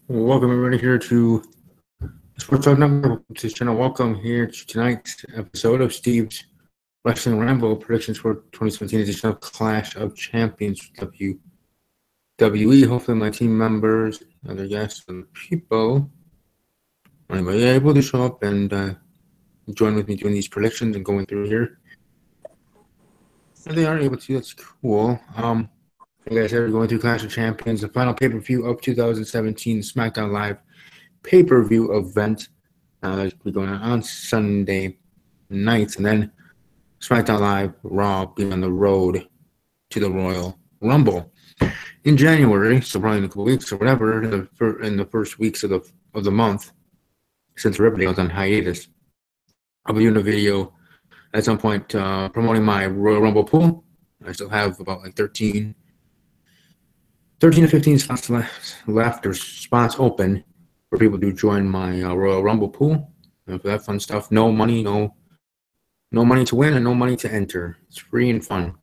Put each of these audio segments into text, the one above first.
Welcome everybody here to Sports Talk Network. To this channel. Welcome here to tonight's episode of Steve's Wrestling Ramble predictions for 2017 edition of Clash of Champions WWE. Hopefully, my team members, other guests, and people, anybody able to show up and join with me doing these predictions and going through here. If they are able to, that's cool. Like I said, we're going through Clash of Champions, the final pay-per-view of 2017 SmackDown Live pay-per-view event. We're going on Sunday nights, and then SmackDown Live Raw being on the road to the Royal Rumble in January. So probably in a couple weeks or whatever, in the first weeks of the month, since Riverdale was on hiatus. I'll be doing a video at some point promoting my Royal Rumble pool. I still have about like 13 to 15 spots left or spots open for people to join my Royal Rumble pool. And for that fun stuff, no money to win and no money to enter. It's free and fun.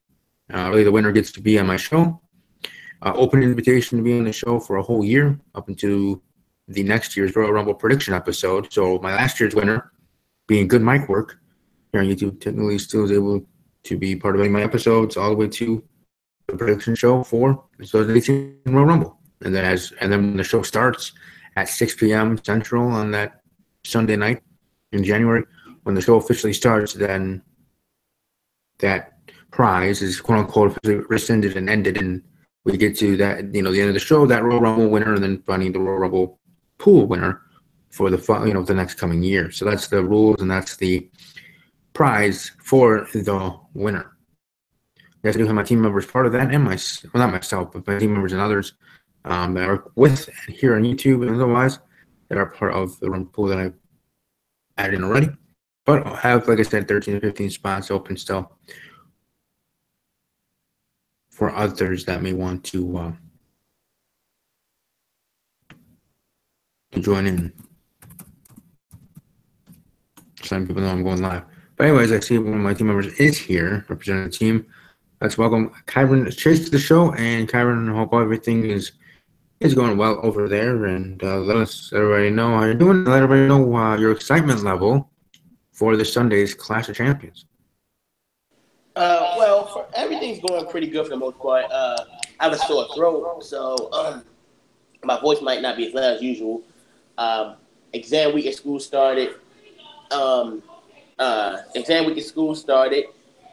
Really, the winner gets to be on my show. Open invitation to be on the show for a whole year up into the next year's Royal Rumble prediction episode. So my last year's winner, being good mic work here on YouTube, technically still is able to be part of any of my episodes all the way to the prediction show for the 2018 Royal Rumble. And then when the show starts at 6 p.m. Central on that Sunday night in January, when the show officially starts, then that prize is quote unquote rescinded and ended, and we get to that, the end of the show, that Royal Rumble winner, and then finding the Royal Rumble pool winner for the next coming year. So that's the rules, and that's the prize for the winner. Yes, I do have my team members part of that, and not myself, but my team members and others that are with here on YouTube and otherwise that are part of the Rumble pool that I've added in already. But I'll have, like I said, 13 to 15 spots open still for others that may want to join in. Some people know I'm going live. But anyways, I see one of my team members is here representing the team. Let's welcome Kyron Chase to the show. And Kyron, I hope everything is going well over there. And let everybody know how you're doing. Let everybody know your excitement level for this Sunday's Clash of Champions. Well, everything's going pretty good for the most part. I have a sore throat, so my voice might not be as loud as usual. Exam week at school started.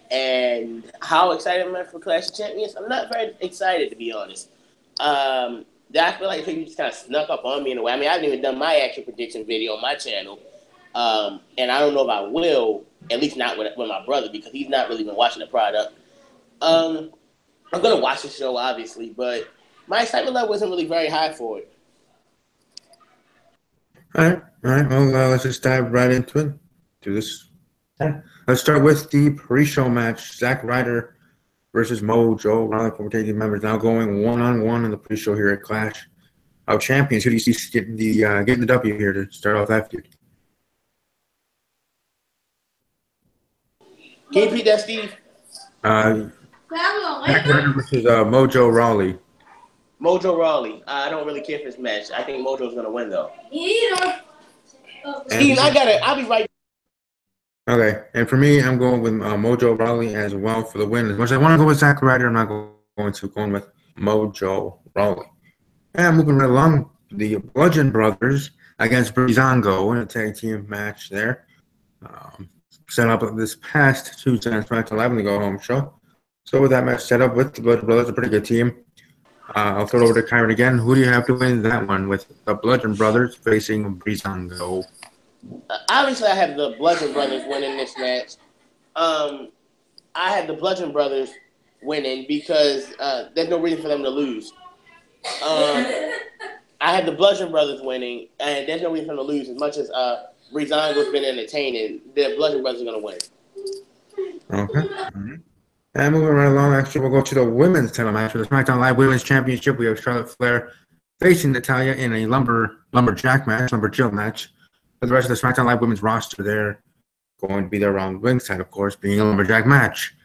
And how excited am I for Clash of Champions? I'm not very excited, to be honest. I feel like people just kind of snuck up on me in a way. I mean, I haven't even done my actual prediction video on my channel. And I don't know if I will, at least not with my brother, because he's not really been watching the product. I'm going to watch the show, obviously, but my excitement level wasn't really very high for it. All right. Well, let's just dive right into it. Do this. Let's start with the pre-show match. Zack Ryder versus Mojo Rawley, former tag team members, now going one-on-one in the pre-show here at Clash of Champions. Who do you see getting the W here to start off that feud? Can you repeat that, Steve? Zack Ryder versus Mojo Rawley. Mojo Rawley. I don't really care for this match. I think Mojo's going to win, though. Steve, I'll be right. Okay, and for me, I'm going with Mojo Rawley as well for the win. As much as I want to go with Zack Ryder, I'm not going with Mojo Rawley. And moving right along, the Bludgeon Brothers against Breezango in a tag team match there. Set up this past Tuesday on SmackDown Live in the Go Home show. So with that match set up with the Bludgeon Brothers, a pretty good team. I'll throw it over to Kyron again. Who do you have to win that one with the Bludgeon Brothers facing Breezango? Obviously, I have the Bludgeon Brothers winning this match. I have the Bludgeon Brothers winning because there's no reason for them to lose. I have the Bludgeon Brothers winning, and there's no reason for them to lose. As much as Breezango's been entertaining, the Bludgeon Brothers are going to win. Okay. All right. And moving right along, actually, we'll go to the women's title match for the SmackDown Live Women's Championship. We have Charlotte Flair facing Natalya in a lumberjack match, lumberjill match. For the rest of the SmackDown Live Women's roster, they're going to be there around ringside, of course, being a lumberjack match.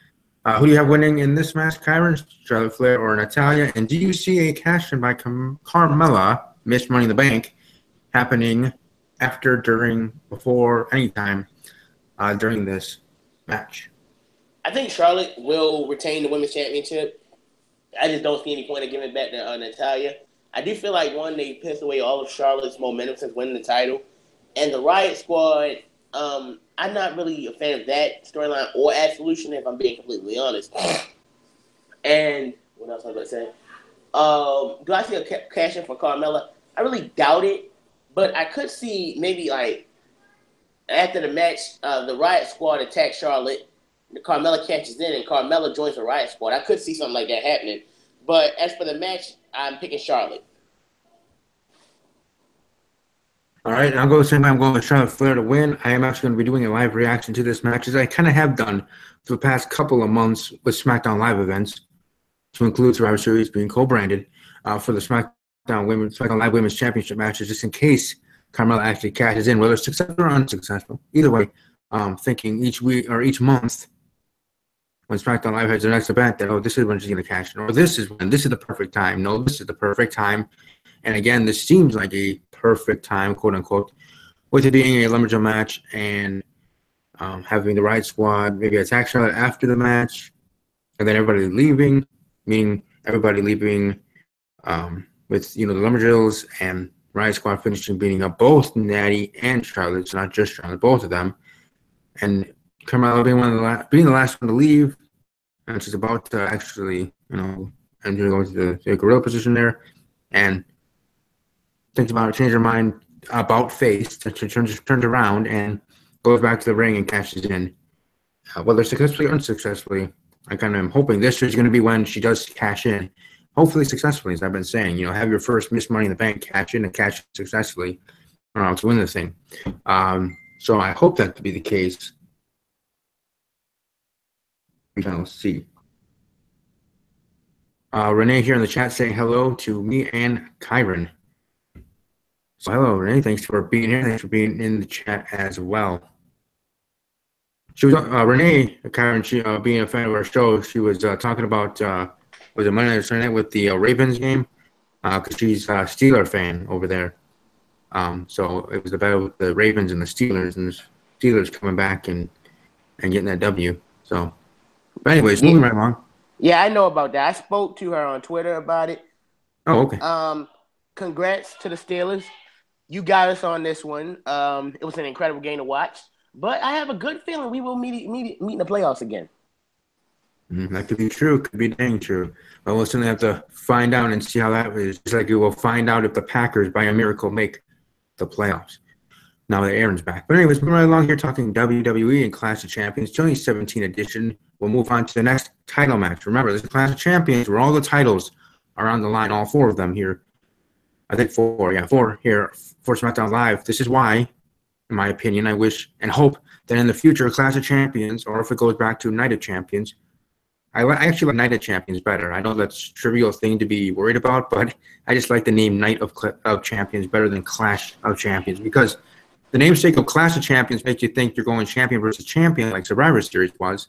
Who do you have winning in this match, Kyron? Charlotte Flair or Natalya? And do you see a cash-in by Carmella, Miss Money in the Bank, happening after, during, before, anytime during this match? I think Charlotte will retain the Women's Championship. I just don't see any point in giving it back to Natalya. I do feel like, one, they pissed away all of Charlotte's momentum since winning the title. And the Riot Squad, I'm not really a fan of that storyline or Absolution, if I'm being completely honest. And what else was I going to say? Do I see a cash in for Carmella? I really doubt it, but I could see maybe like after the match, the Riot Squad attacks Charlotte, Carmella catches in, and Carmella joins the Riot Squad. I could see something like that happening. But as for the match, I'm picking Charlotte. All right, I'll go the same way. I'm going with Charlotte Flair to win. I am actually going to be doing a live reaction to this match, as I kind of have done for the past couple of months with SmackDown Live events, to include Survivor Series being co-branded for the SmackDown Live Women's Championship matches, just in case Carmella actually cashes in, whether successful or unsuccessful. Either way, thinking each week or each month when SmackDown Live has their next event that, oh, this is when she's going to cash in, or this is the perfect time. No, this is the perfect time. And again, this seems like a perfect time, quote unquote, with it being a lumberjack match and having the Riot Squad maybe attack Charlotte after the match, and then everybody leaving, meaning everybody leaving with the Lumberjills and Riot Squad finishing beating up both Natty and Charlotte, so not just Charlotte, both of them, and Carmella being the last one to leave, and she's about to actually enter going to the gorilla position there, and thinks about it, changes her mind about face, turns around and goes back to the ring and cashes in. Whether successfully or unsuccessfully, I kind of am hoping this is going to be when she does cash in. Hopefully successfully, as I've been saying. Have your first Miss Money in the Bank cash in and cash successfully to win the thing. So I hope that to be the case. We shall see. Renee here in the chat saying hello to me and Kyron. So hello, Renee. Thanks for being here. Thanks for being in the chat as well. She was Renee, Karen. She being a fan of our show, she was talking about was it Monday or Sunday night with the Ravens game because she's a Steeler fan over there. So it was the battle with the Ravens and the Steelers coming back and getting that W. So, but anyways, moving right along. Yeah, I know about that. I spoke to her on Twitter about it. Oh, okay. Congrats to the Steelers. You got us on this one. It was an incredible game to watch. But I have a good feeling we will meet in the playoffs again. That could be true. Could be dang true. But we'll certainly have to find out and see how that is. Just like we will find out if the Packers, by a miracle, make the playoffs. Now that Aaron's back. But anyways, moving right along here, talking WWE and Clash of Champions, 2017 edition. We'll move on to the next title match. Remember, this is Clash of Champions where all the titles are on the line, all four of them here. I think four here for SmackDown Live. This is why, in my opinion, I wish and hope that in the future, Clash of Champions, or if it goes back to Night of Champions, I actually like Night of Champions better. I know that's a trivial thing to be worried about, but I just like the name Night of Champions better than Clash of Champions, because the namesake of Clash of Champions makes you think you're going champion versus champion like Survivor Series was,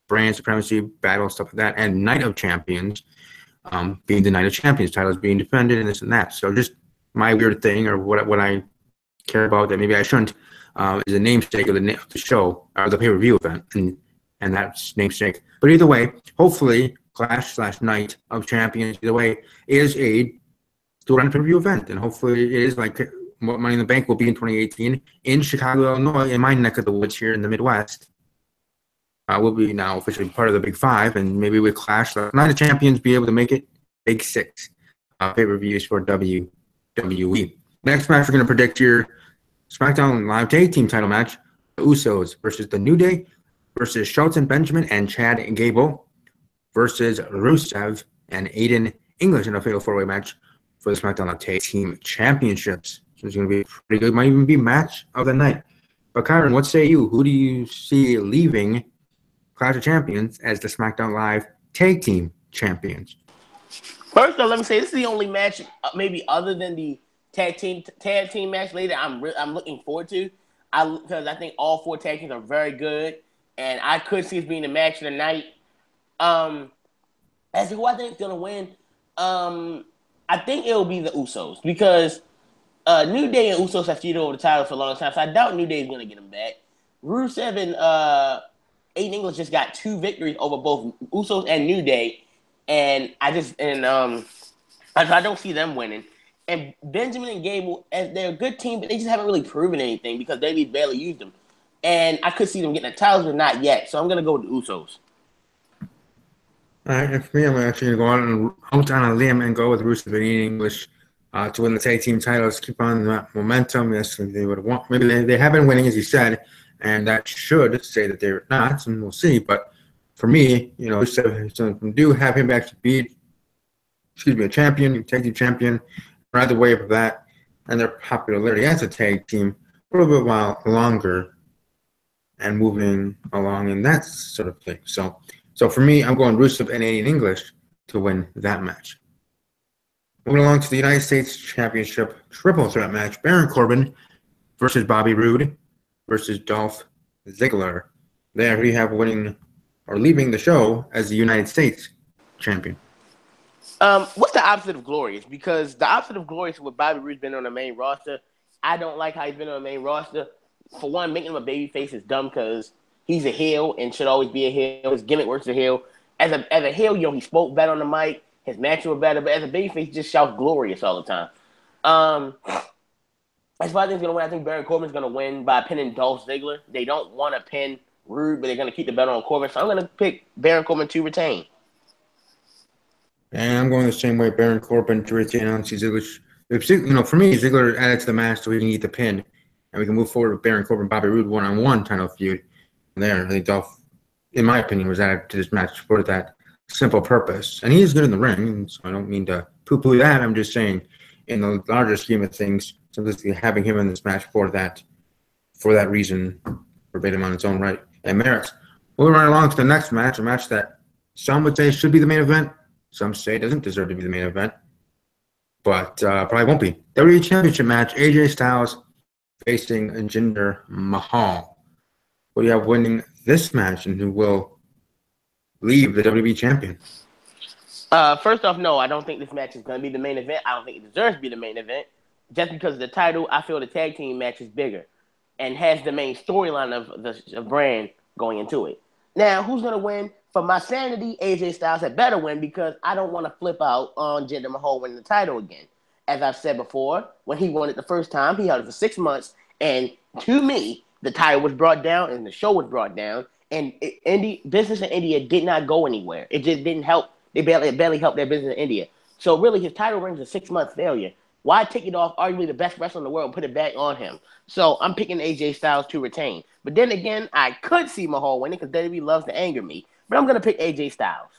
brand supremacy, battle, stuff like that, and Night of Champions being the Night of Champions, titles being defended and this and that. So just my weird thing, or what I care about that maybe I shouldn't, is the namesake of the show, or the pay-per-view event, and that's namesake. But either way, hopefully, Clash/Night of Champions, either way, is a still-run pay-per-view event, and hopefully it is like what Money in the Bank will be in 2018 in Chicago, Illinois, in my neck of the woods here in the Midwest. Will be now officially part of the Big Five, and maybe with Clash, Night of Champions be able to make it Big Six pay-per-views for WWE. Next match, we're going to predict your SmackDown Live Tag Team title match: the Usos versus the New Day versus Shelton Benjamin and Chad Gable versus Rusev and Aiden English in a fatal four-way match for the SmackDown Live Tag Team Championships. So it's going to be pretty good. Might even be match of the night. But Kyron, what say you? Who do you see leaving Clash of Champions as the SmackDown Live Tag Team Champions? First of all, let me say this is the only match, maybe other than the tag team match later, I'm looking forward to. Because I think all 4 tag teams are very good, and I could see it being the match of the night. As to who I think is gonna win, I think it'll be the Usos because New Day and Usos have feuded over the title for a long time, so I doubt New Day is gonna get them back. Rusev and Aiden English just got 2 victories over both Usos and New Day, and I don't see them winning. And Benjamin and Gable, as they're a good team, but they just haven't really proven anything because they barely used them. And I could see them getting the titles, but not yet. So I'm gonna go with the Usos. All right, and for me, I'm actually going to go out on a limb and go with Rusev and Aiden English to win the tag team titles, keep on that momentum. Yes, they would want. Maybe they have been winning, as you said, and that should say that they're not, and we'll see. But for me, Rusev, do have him actually be, a champion, tag team champion, ride the wave of that, and their popularity as a tag team a little bit while longer and moving along in that sort of thing. So for me, I'm going Rusev and Aiden English to win that match. Moving along to the United States Championship triple threat match, Baron Corbin versus Bobby Roode versus Dolph Ziggler. There we have winning or leaving the show as the United States champion. What's the opposite of glorious? Because the opposite of glorious with Bobby Roode's been on the main roster. I don't like how he's been on the main roster. For one, making him a babyface is dumb because he's a heel and should always be a heel. His gimmick works as a heel. As a heel, he spoke better on the mic. His matches were better. But as a babyface, he just shouts glorious all the time. As far as I think he's going to win, I think Baron Corbin's going to win by pinning Dolph Ziggler. They don't want to pin Roode, but they're going to keep the belt on Corbin. So I'm going to pick Baron Corbin to retain. And I'm going the same way, Baron Corbin to retain on Ziggler. For me, Ziggler added to the match so he can get the pin, and we can move forward with Baron Corbin, Bobby Roode one-on-one title feud. There, I think Dolph, in my opinion, was added to this match for that simple purpose. And he is good in the ring, so I don't mean to poo-poo that. I'm just saying, in the larger scheme of things, simply having him in this match for that reason, verbatim on its own right, and merits. Moving right along to the next match, a match that some would say should be the main event. Some say it doesn't deserve to be the main event, but probably won't be. WWE Championship match, AJ Styles facing Jinder Mahal. What do you have winning this match, and who will leave the WWE champion? First off, no, I don't think this match is going to be the main event. I don't think it deserves to be the main event. Just because of the title, I feel the tag team match is bigger and has the main storyline of the brand going into it. Now, who's going to win? For my sanity, AJ Styles had better win because I don't want to flip out on Jinder Mahal winning the title again. As I've said before, when he won it the first time, he held it for 6 months. And to me, the title was brought down and the show was brought down. And business in India did not go anywhere. It just didn't help. They barely helped their business in India. So really, his title reign is a 6-month failure. Why take it off arguably the best wrestler in the world and put it back on him? So I'm picking AJ Styles to retain. But then again, I could see Mahal winning because WWE loves to anger me. But I'm going to pick AJ Styles.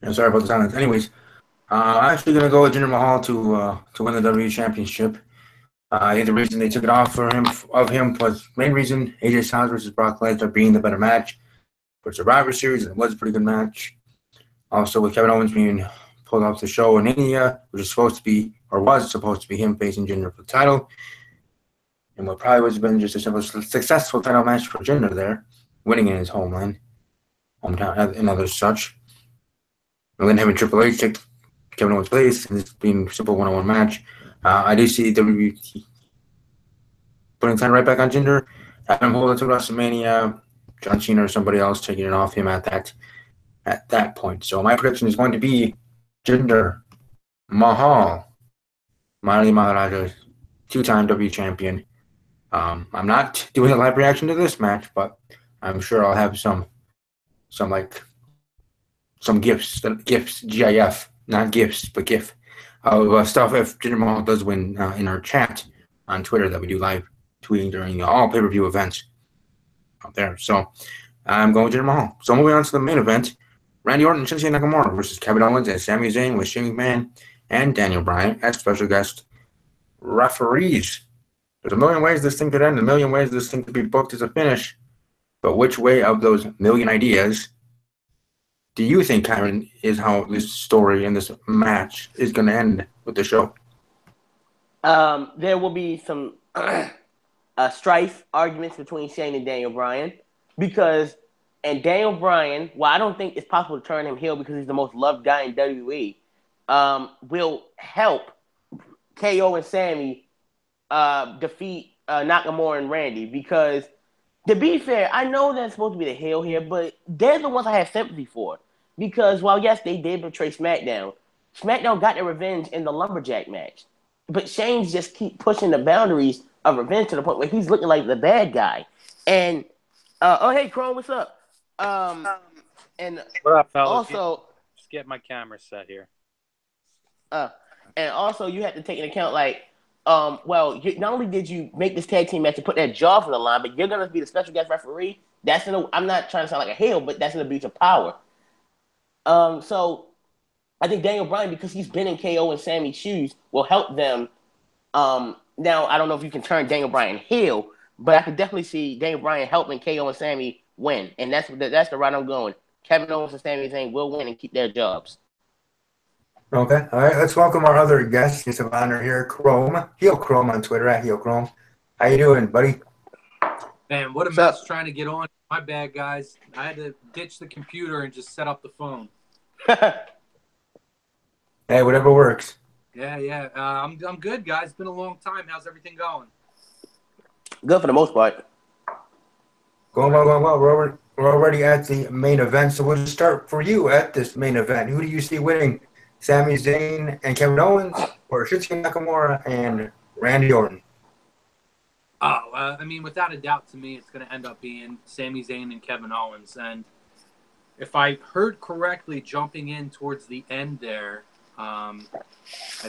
Yeah, sorry about the silence. Anyways, I'm actually going to go with Jinder Mahal to win the WWE Championship. I think the reason they took it off of him was main reason AJ Styles versus Brock Lesnar being the better match for Survivor Series, and it was a pretty good match. Also, with Kevin Owens being pulled off the show in India, which was supposed to be him facing Jinder for the title, and what probably would have been just a simple, successful title match for Jinder there, winning in his hometown, and other such. And then having Triple H take Kevin Owens' place, and this being a simple one-on-one match. I do see WWE putting time right back on Jinder, having him hold it to WrestleMania, John Cena or somebody else taking it off him at that point. So my prediction is going to be Jinder Mahal, Miley Maharaja, 2-time WWE champion. I'm not doing a live reaction to this match, but I'm sure I'll have some gifts, GIF, not gifts, but GIF. Stuff if Jinder Mahal does win in our chat on Twitter that we do live tweeting during all pay-per-view events out there. So I'm going with Jinder Mahal. So moving on to the main event, Randy Orton and Shinsuke Nakamura versus Kevin Owens and Sami Zayn with Shane McMahon and Daniel Bryan as special guest referees. There's a million ways this thing could end, a million ways this thing could be booked as a finish. But which way of those million ideas do you think, Karen, is how this story and this match is going to end with the show? There will be some strife arguments between Shane and Daniel Bryan because, and Daniel Bryan, well, I don't think it's possible to turn him heel because he's the most loved guy in WWE, will help KO and Sammy defeat Nakamura and Randy because, to be fair, I know that's supposed to be the heel here, but they're the ones I have sympathy for because, while yes, they did betray SmackDown, SmackDown got their revenge in the Lumberjack match. But Shane's just keep pushing the boundaries of revenge to the point where he's looking like the bad guy. And oh hey Chrome, what's up? And What up, fellas? also Just get my camera set here. And also you have to take into account like well, not only did you make this tag team match and put that job on the line, but you're gonna be the special guest referee. I'm not trying to sound like a heel, but that's an abuse of power. So I think Daniel Bryan, because he's been in KO and Sammy's shoes, will help them. Now, I don't know if you can turn Daniel Bryan heel, but I could definitely see Daniel Bryan helping KO and Sammy win. And that's the route I'm going. Kevin Owens and Sami Zayn will win and keep their jobs. Okay. All right. Let's welcome our other guest. It's an honor here, Chrome. Heel Chrome on Twitter, @Heel Chrome. How you doing, buddy? Man, what a mess trying to get on. My bad, guys. I had to ditch the computer and just set up the phone. Hey, whatever works. Yeah. I'm good, guys. It's been a long time. How's everything going? Good for the most part. Going well. We're already at the main event, so we'll just start for you at this main event. Who do you see winning, Sami Zayn and Kevin Owens, or Shinsuke Nakamura and Randy Orton? I mean, without a doubt, to me, it's going to end up being Sami Zayn and Kevin Owens. And if I heard correctly, jumping in towards the end there, I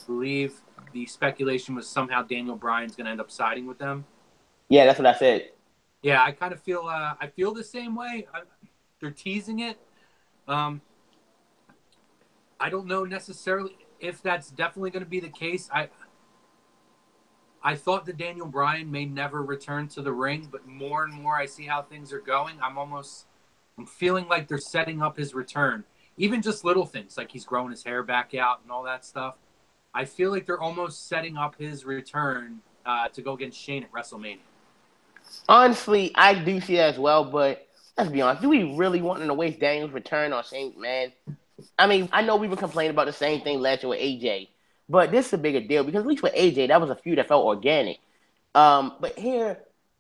believe the speculation was somehow Daniel Bryan's going to end up siding with them. Yeah, that's what I said. Yeah, I kind of feel I feel the same way. They're teasing it. I don't know necessarily if that's definitely going to be the case. I thought that Daniel Bryan may never return to the ring, but more and more I see how things are going. I'm feeling like they're setting up his return. Even just little things, like he's growing his hair back out and all that stuff. I feel like they're almost setting up his return to go against Shane at WrestleMania. Honestly, I do see that as well, but let's be honest. Do we really want to waste Daniel's return on Shane, man? I mean, I know we've been complaining about the same thing last year with AJ, but this is a bigger deal because at least with AJ, that was a feud that felt organic. But here,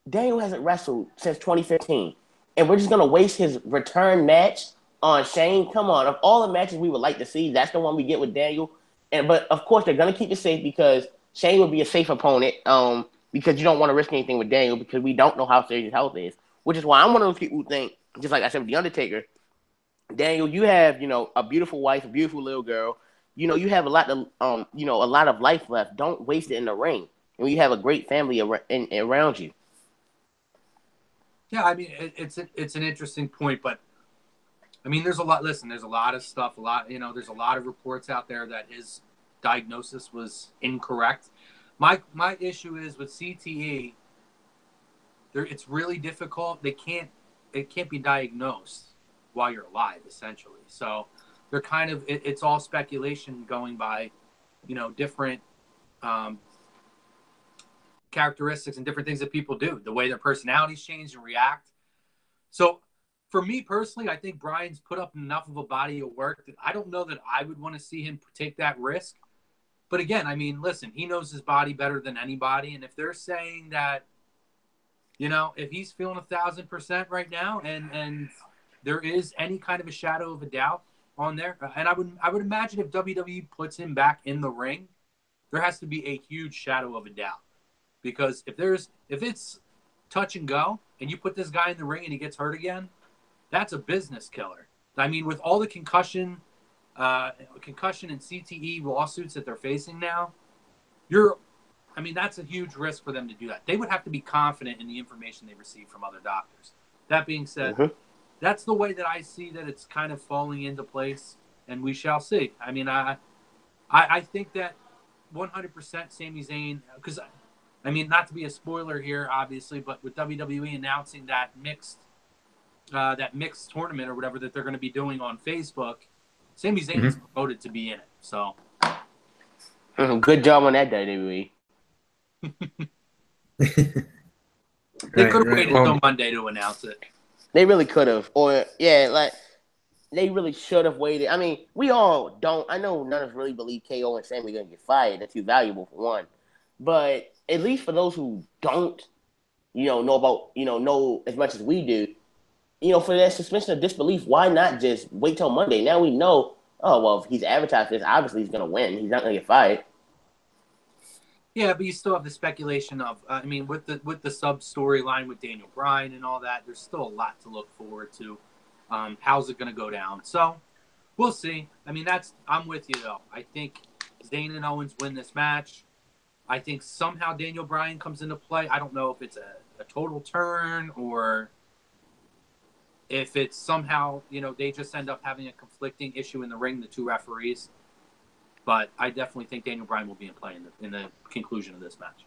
Daniel hasn't wrestled since 2015, and we're just going to waste his return match on Shane. Come on. Of all the matches we would like to see, that's the one we get with Daniel. But, of course, they're going to keep it safe because Shane would be a safe opponent because you don't want to risk anything with Daniel because we don't know how serious his health is, which is why I'm one of those people who think, just like I said with The Undertaker, Daniel, you have, a beautiful wife, a beautiful little girl. You have a lot of, a lot of life left. Don't waste it in the ring. And you have a great family around you. Yeah, I mean, it's an interesting point, but I mean, there's a lot. Listen, there's a lot of stuff. There's a lot of reports out there that his diagnosis was incorrect. My issue is with CTE. It's really difficult. It can't be diagnosed while you're alive, essentially. So they're kind of it's all speculation going by, different characteristics and different things that people do, the way their personalities change and react. So for me personally, I think Bryan's put up enough of a body of work that I don't know that I would want to see him take that risk. But again, I mean, listen, he knows his body better than anybody. And if they're saying that, if he's feeling 1,000% right now and there is any kind of a shadow of a doubt on there, and I would imagine if WWE puts him back in the ring, there has to be a huge shadow of a doubt. Because if it's touch and go and you put this guy in the ring and he gets hurt again, that's a business killer. I mean, with all the concussion and CTE lawsuits that they're facing now, that's a huge risk for them to do that. They would have to be confident in the information they receive from other doctors. That being said, That's the way that I see that it's kind of falling into place, and we shall see. I mean, I think that 100% Sami Zayn, because, I mean, not to be a spoiler here, obviously, but with WWE announcing that mixed that mixed tournament or whatever that they're going to be doing on Facebook, Sami Zayn is promoted to be in it. So good job on that, WWE. They could have waited until Monday to announce it. They really could have. Or, they really should have waited. I mean, we all don't. I know none of us really believe KO and Sami are going to get fired. That's too valuable for one. But at least for those who don't, know about, know as much as we do, for that suspension of disbelief, why not just wait till Monday? Now we know, if he's advertised this, obviously he's going to win. He's not going to get fired. Yeah, but you still have the speculation of, with the sub storyline with Daniel Bryan and all that, there's still a lot to look forward to. How's it going to go down? So we'll see. I'm with you though. I think Zayn and Owens win this match. I think somehow Daniel Bryan comes into play. I don't know if it's a total turn or if it's somehow, they just end up having a conflicting issue in the ring, the two referees. But I definitely think Daniel Bryan will be in play in the conclusion of this match.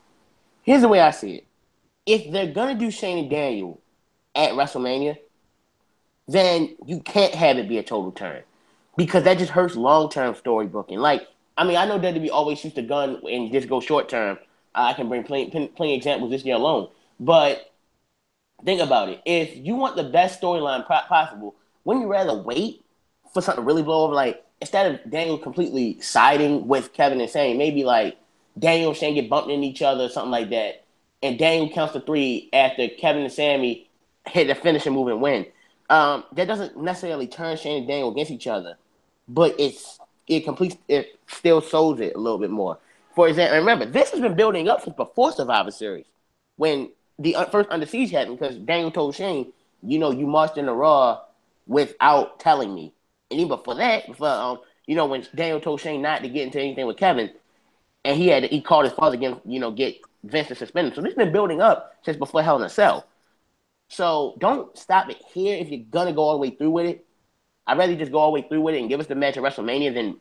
Here's the way I see it. If they're going to do Shane and Daniel at WrestleMania, then you can't have it be a total turn. Because that just hurts long-term storybooking. I know WWE always shoots the gun and just go short-term. I can bring plenty examples this year alone. But think about it. If you want the best storyline possible, wouldn't you rather wait for something to really blow over? Instead of Daniel completely siding with Kevin and saying maybe Daniel and Shane get bumped into each other or something like that, and Daniel counts to 3 after Kevin and Sami hit the finishing move and win. That doesn't necessarily turn Shane and Daniel against each other, but it still sows it a little bit more. For example, remember, this has been building up since before Survivor Series, when the first Under Siege happened, because Daniel told Shane, you marched in the Raw without telling me. And even before that, when Daniel told Shane not to get into anything with Kevin, and he called his father again, get Vince to suspend him. So this has been building up since before Hell in a Cell. So don't stop it here if you're gonna go all the way through with it. I'd rather just go all the way through with it and give us the match at WrestleMania than,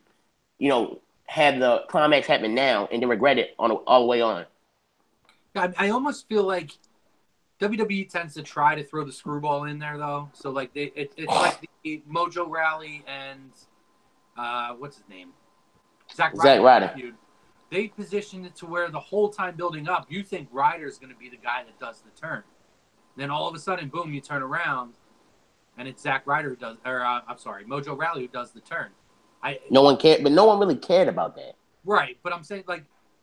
have the climax happen now and then regret it all the way on. I almost feel like WWE tends to try to throw the screwball in there, though. So, it's like the Mojo Rally and, what's his name? Zack Ryder. Feud. They positioned it to where the whole time building up, you think Ryder's going to be the guy that does the turn. Then all of a sudden, boom, you turn around, and it's Zack Ryder who does, Mojo Rally who does the turn. No one cared, but no one really cared about that. Right, but I'm saying,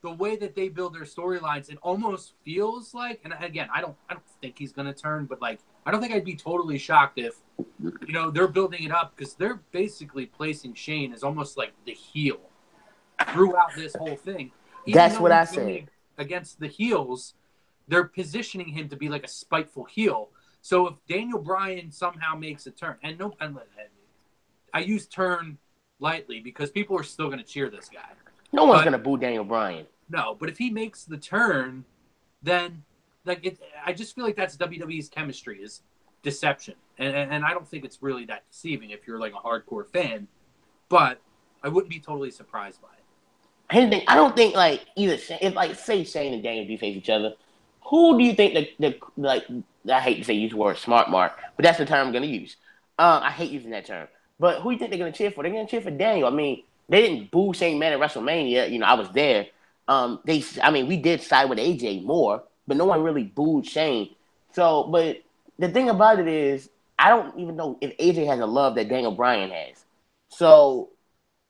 the way that they build their storylines, it almost feels like, and again, I don't think he's going to turn, but I don't think I'd be totally shocked if, they're building it up, because they're basically placing Shane as almost like the heel throughout this whole thing. That's what I said. Against the heels, they're positioning him to be like a spiteful heel. So if Daniel Bryan somehow makes a turn, and I use turn lightly because people are still going to cheer this guy. No one's going to boo Daniel Bryan. No, but if he makes the turn, then I just feel like that's WWE's chemistry, is deception, and I don't think it's really that deceiving if you're a hardcore fan. But I wouldn't be totally surprised by it. I don't think either if say Shane and Daniel do face each other, who do you think I hate to say use the word smart mark, but that's the term I'm going to use. I hate using that term, but who do you think they're going to cheer for? They're going to cheer for Daniel. They didn't boo Shane Man at WrestleMania. I was there. We did side with AJ more, but no one really booed Shane. So, but the thing about it is, I don't even know if AJ has a love that Daniel Bryan has. So,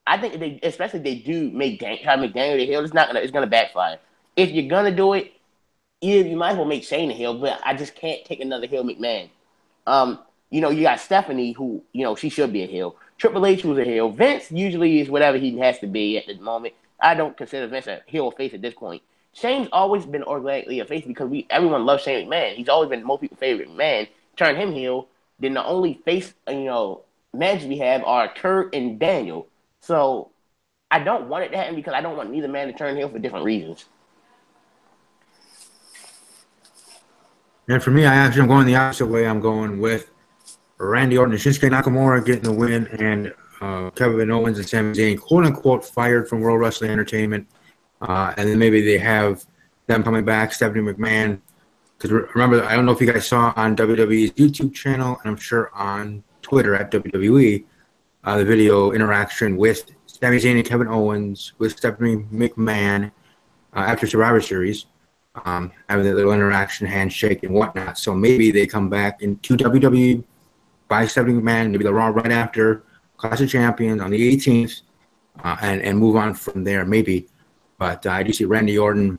I think especially if they do try to make Daniel the heel, it's gonna backfire. If you're gonna do it, you might as well make Shane the heel, but I just can't take another heel McMahon. You got Stephanie, who she should be a heel. Triple H was a heel. Vince usually is whatever he has to be at the moment. I don't consider Vince a heel or face at this point. Shane's always been organically a face because everyone loves Shane McMahon. He's always been most people's favorite man. Turn him heel, then the only face match we have are Kurt and Daniel. So I don't want it to happen because I don't want neither man to turn heel for different reasons. And for me, I'm going the opposite way. I'm going with Randy Orton and Shinsuke Nakamura getting the win, and Kevin Owens and Sami Zayn, quote-unquote, fired from World Wrestling Entertainment. And then maybe they have them coming back, Stephanie McMahon Because remember, I don't know if you guys saw on WWE's YouTube channel, and I'm sure on Twitter at WWE, the video interaction with Sami Zayn and Kevin Owens, with Stephanie McMahon after Survivor Series, having that little interaction, handshake, and whatnot. So maybe they come back into WWE by Stephanie McMahon, maybe the Raw right after Clash of Champions on the 18th, and move on from there, maybe. But I do see Randy Orton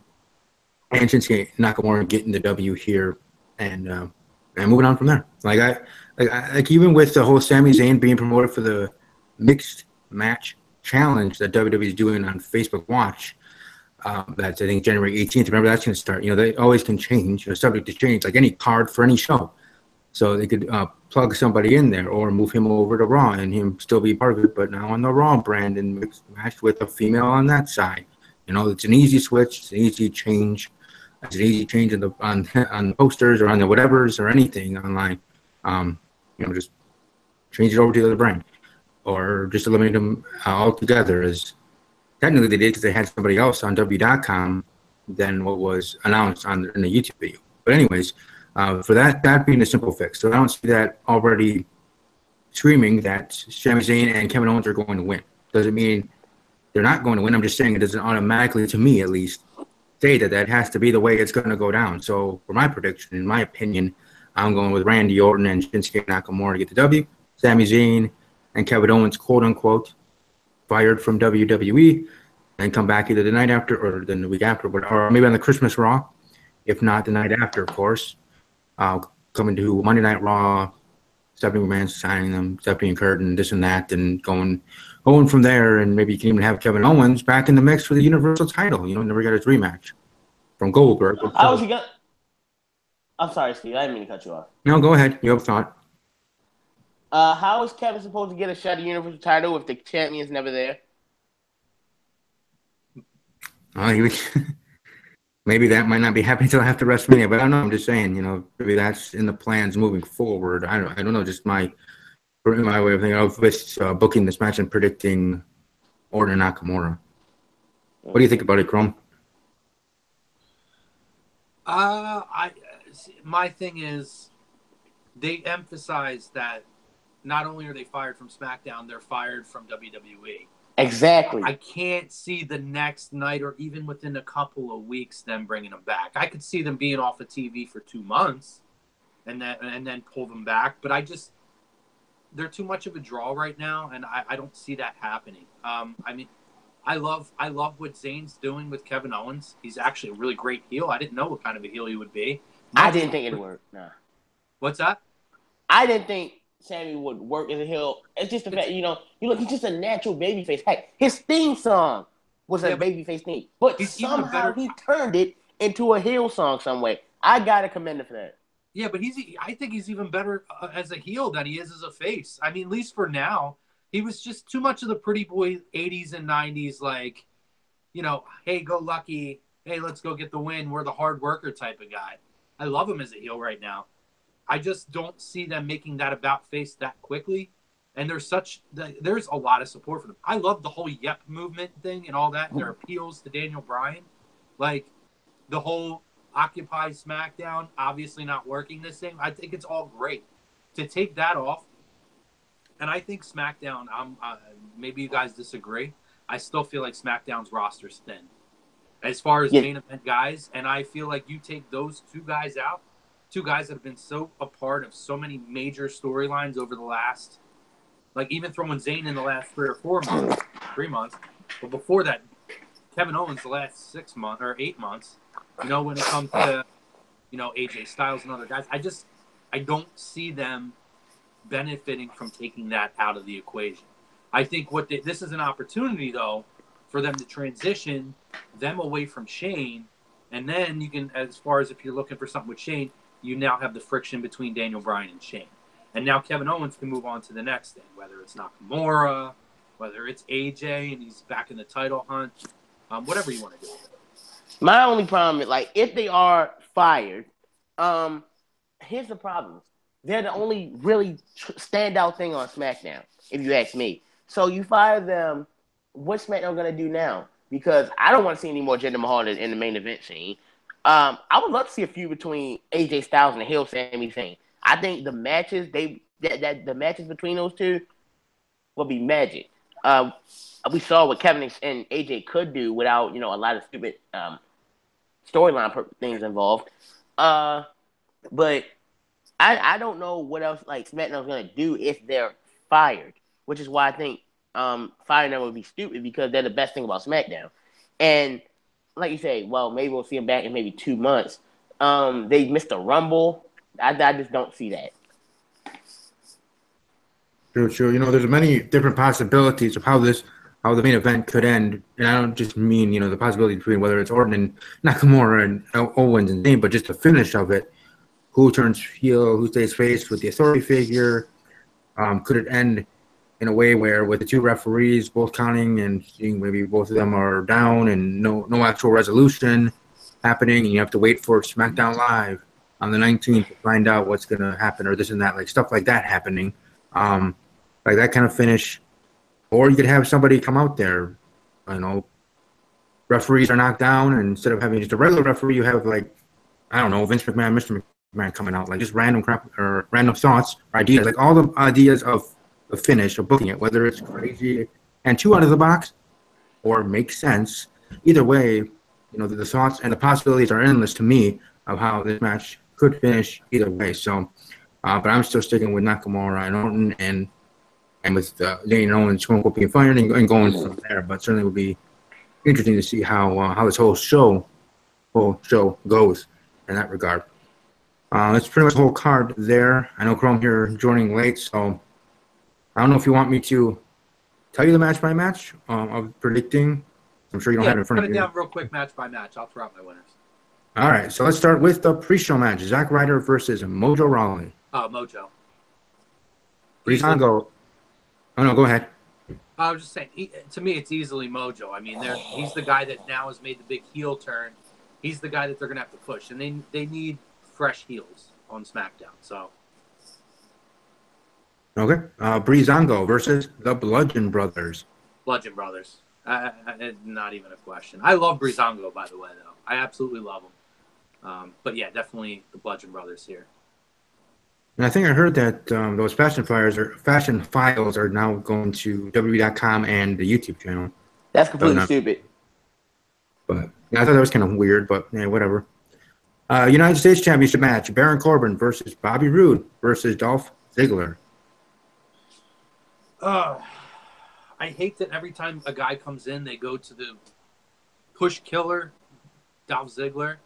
and Shinsuke Nakamura getting the W here, and moving on from there. Like even with the whole Sami Zayn being promoted for the mixed match challenge that WWE is doing on Facebook Watch, that's I think January 18th. Remember, that's going to start. They always can change, subject to change, like any card for any show. So they could plug somebody in there or move him over to Raw and him still be part of it, but now on the Raw brand and mixed match with a female on that side. It's an easy switch. It's an easy change. It's an easy change on posters or on the whatevers or anything online. Just change it over to the other brand or just eliminate them altogether. As technically they did because they had somebody else on W.com than what was announced in the YouTube video. But anyways, for that being a simple fix. So I don't see that already screaming that Sami Zayn and Kevin Owens are going to win. Doesn't mean they're not going to win. I'm just saying it doesn't automatically, to me at least, say that has to be the way it's going to go down. So for my prediction, in my opinion, I'm going with Randy Orton and Shinsuke Nakamura to get the W. Sami Zayn and Kevin Owens, quote unquote, fired from WWE and come back either the night after or then the week after, or maybe on the Christmas Raw. If not, the night after, of course. Coming to Monday Night Raw, Stephanie McMahon signing them, Stephanie and Kurt, and this and that, and going from there, and maybe you can even have Kevin Owens back in the mix for the Universal title. Never got his rematch from Goldberg. I'm sorry, Steve. I didn't mean to cut you off. No, go ahead. You have a thought. How is Kevin supposed to get a shot at the Universal title if the champion's never there? Maybe that might not be happening until after WrestleMania, but I don't know. I'm just saying, maybe that's in the plans moving forward. I don't know. Just my way of thinking of this booking this match and predicting Orton and Nakamura. What do you think about it, Chrome? My thing is, they emphasize that not only are they fired from SmackDown, they're fired from WWE. Exactly. I can't see the next night or even within a couple of weeks them bringing them back. I could see them being off of TV for 2 months and then pull them back. But they're too much of a draw right now, and I don't see that happening. I love what Zayn's doing with Kevin Owens. He's actually a really great heel. I didn't know what kind of a heel he would be. I didn't think it'd work. Nah. What's that? I didn't think Sammy would work as a heel. It's just the fact, he's just a natural babyface. Heck, his theme song was a babyface theme, but somehow he turned it into a heel song some way. I gotta commend him for that. Yeah, but I think he's even better as a heel than he is as a face. I mean, at least for now, he was just too much of the pretty boy 80s and 90s, like, hey, go lucky. Hey, let's go get the win. We're the hard worker type of guy. I love him as a heel right now. I just don't see them making that about face that quickly. And there's a lot of support for them. I love the whole Yep movement thing and all that. Their appeals to Daniel Bryan. Like the whole Occupy SmackDown, obviously not working this thing. I think it's all great. To take that off, and I think SmackDown, maybe you guys disagree. I still feel like SmackDown's roster's thin. As far as main event guys, and I feel like you take those two guys out, two guys that have been so a part of so many major storylines over the last, like even throwing Zayn in the last 3 months, but before that, Kevin Owens the last 6 months or 8 months, when it comes to, AJ Styles and other guys, I don't see them benefiting from taking that out of the equation. I think this is an opportunity though for them to transition them away from Shane, and then you can, as far as if you're looking for something with Shane, you now have the friction between Daniel Bryan and Shane. And now Kevin Owens can move on to the next thing, whether it's Nakamura, whether it's AJ, and he's back in the title hunt, whatever you want to do. My only problem is, if they are fired, here's the problem. They're the only really standout thing on SmackDown, if you ask me. So you fire them, what's SmackDown going to do now? Because I don't want to see any more Jinder Mahal in the main event scene. I would love to see a feud between AJ Styles and the heel Sami Zayn. I think the matches the matches between those two will be magic. Um, we saw what Kevin and AJ could do without a lot of stupid storyline things involved. But I don't know what else like SmackDown's gonna do if they're fired, which is why I think firing them would be stupid because they're the best thing about SmackDown. And like you say, well, maybe we'll see them back in maybe 2 months. They missed a Rumble. I just don't see that. True. There's many different possibilities of how the main event could end, and I don't just mean the possibility between whether it's Orton and Nakamura and Owens and Zayn, but just the finish of it. Who turns heel? Who stays face with the authority figure? Could it end in a way where with the two referees both counting and seeing maybe both of them are down and no actual resolution happening, and you have to wait for SmackDown Live on the 19th to find out what's going to happen or this and that, like stuff like that happening, like that kind of finish. Or you could have somebody come out there, referees are knocked down, and instead of having just a regular referee, you have Vince McMahon, Mr. McMahon coming out, like just random crap or random thoughts, or ideas, like all the ideas of the finish of booking it, whether it's crazy and too out of the box or makes sense. Either way, the thoughts and the possibilities are endless to me of how this match could finish either way. So, but I'm still sticking with Nakamura and Orton and with Zayn and Owens being fired and going from there. But certainly would be interesting to see how this whole show goes in that regard. That's pretty much the whole card there. I know Chrome here joining late, so I don't know if you want me to tell you the match by match of predicting. I'm sure you don't have it in front of you. Put it down real quick, match by match. I'll throw out my winners. All right, so let's start with the pre-show match: Zack Ryder versus Mojo Rawley. Mojo. Breezango. Oh no, go ahead. I was just saying. To me, it's easily Mojo. I mean, he's the guy that now has made the big heel turn. He's the guy that they're gonna have to push, and they need fresh heels on SmackDown. So. Okay. Breezango versus the Bludgeon Brothers. Bludgeon Brothers. Not even a question. I love Breezango, by the way, though. I absolutely love him. But yeah, definitely the Bludgeon Brothers here. And I think I heard that those fashion files are now going to WWE.com and the YouTube channel. That's completely stupid. But yeah, I thought that was kind of weird, but yeah, whatever. United States Championship match: Baron Corbin versus Bobby Roode versus Dolph Ziggler. I hate that every time a guy comes in, they go to the push killer, Dolph Ziggler.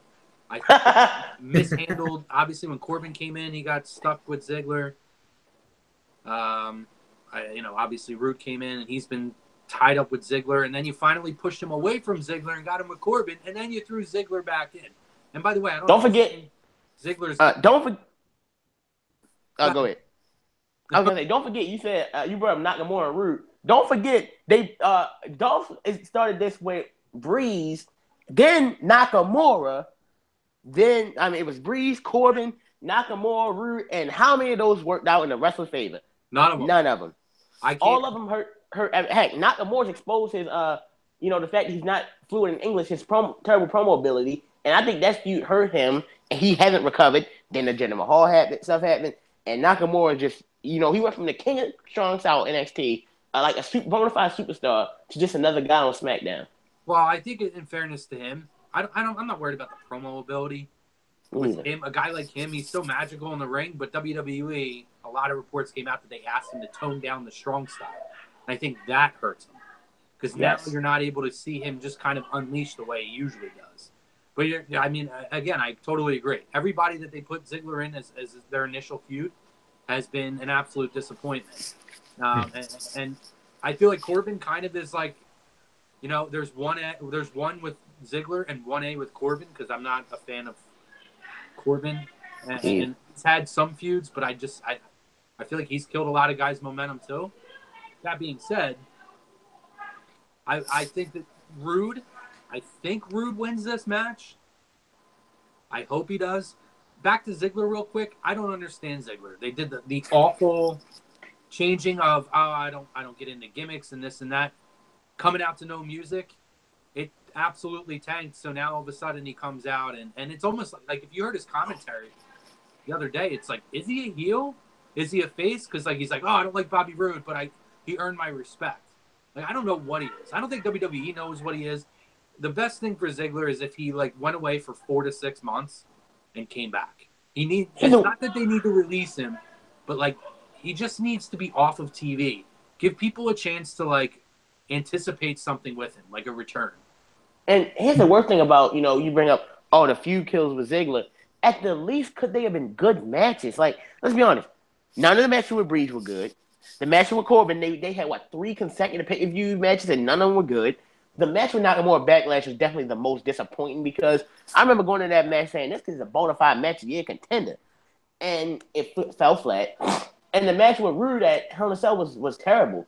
I mishandled. Obviously, when Corbin came in, he got stuck with Ziggler. Obviously Roode came in and he's been tied up with Ziggler, and then you finally pushed him away from Ziggler and got him with Corbin, and then you threw Ziggler back in. And by the way, don't forget Ziggler's. Don't forget. Go ahead. I was gonna say, don't forget. You said you brought up Nakamura and Roode. Don't forget they Dolph started this with Breeze, then Nakamura, then it was Breeze, Corbin, Nakamura, Roode, and how many of those worked out in the wrestler's favor? None of them. None of them. All of them hurt. Heck, Nakamura's exposed his the fact that he's not fluent in English, his terrible promo ability, and I think that feud hurt him, and he hasn't recovered. Then the Jinder Mahal stuff happened, and Nakamura just he went from the king of strong style NXT. Like a bona fide superstar to just another guy on SmackDown. Well, I think in fairness to him, I'm not worried about the promo ability. With him, a guy like him, he's so magical in the ring. But WWE, a lot of reports came out that they asked him to tone down the strong style. And I think that hurts him because now you're not able to see him just kind of unleash the way he usually does. But again, I totally agree. Everybody that they put Ziggler in as their initial feud has been an absolute disappointment. And I feel like Corbin kind of is like, there's one with Ziggler and 1A with Corbin because I'm not a fan of Corbin, and he's had some feuds, but I feel like he's killed a lot of guys' momentum too. That being said, I think that Roode wins this match. I hope he does. Back to Ziggler real quick. I don't understand Ziggler. They did the awful changing of I don't get into gimmicks and this and that, coming out to no music. absolutely tanked. So now all of a sudden he comes out and it's almost like if you heard his commentary the other day, it's like, is he a heel? Is he a face? Because like he's like, oh, I don't like Bobby Roode, but he earned my respect. Like I don't know what he is. I don't think WWE knows what he is. The best thing for Ziggler is if he like went away for 4 to 6 months and came back. It's not that they need to release him, but like he just needs to be off of TV. Give people a chance to like anticipate something with him, like a return. And here's the worst thing about, you bring up, the feud kills with Ziggler. At the least, could they have been good matches? Like, let's be honest. None of the matches with Breeze were good. The match with Corbin, they had, 3 consecutive pay-per-view matches, and none of them were good. The match with Nakamura Backlash was definitely the most disappointing because I remember going to that match saying, this is a bona fide match of the year contender. And it fell flat. And the match with Rude at Hell in a Cell was terrible.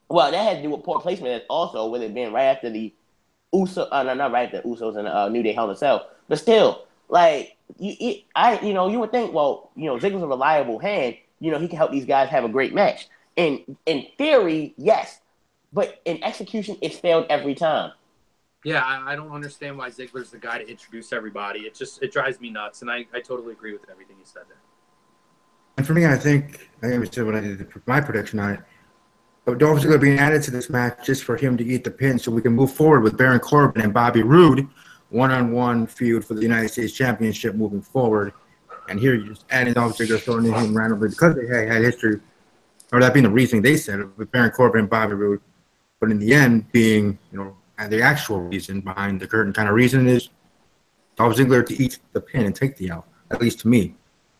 Well, that had to do with poor placement also, with it being right after the not right after the Usos and New Day Hell in a Cell. But still, like, you would think, well, Ziggler's a reliable hand. He can help these guys have a great match. And in theory, yes. But in execution, it's failed every time. Yeah, I don't understand why Ziggler's the guy to introduce everybody. It drives me nuts, and I totally agree with everything you said there. And for me, I think said when I did my prediction on it, Dolph Ziggler being added to this match just for him to eat the pin so we can move forward with Baron Corbin and Bobby Roode, one-on-one feud for the United States Championship moving forward. And here you're just adding Dolph Ziggler, throwing in him randomly because they had history, or that being the reasoning they said, with Baron Corbin and Bobby Roode. But in the end, being, the actual reason behind the curtain kind of reason is Dolph Ziggler to eat the pin and take the L, at least to me.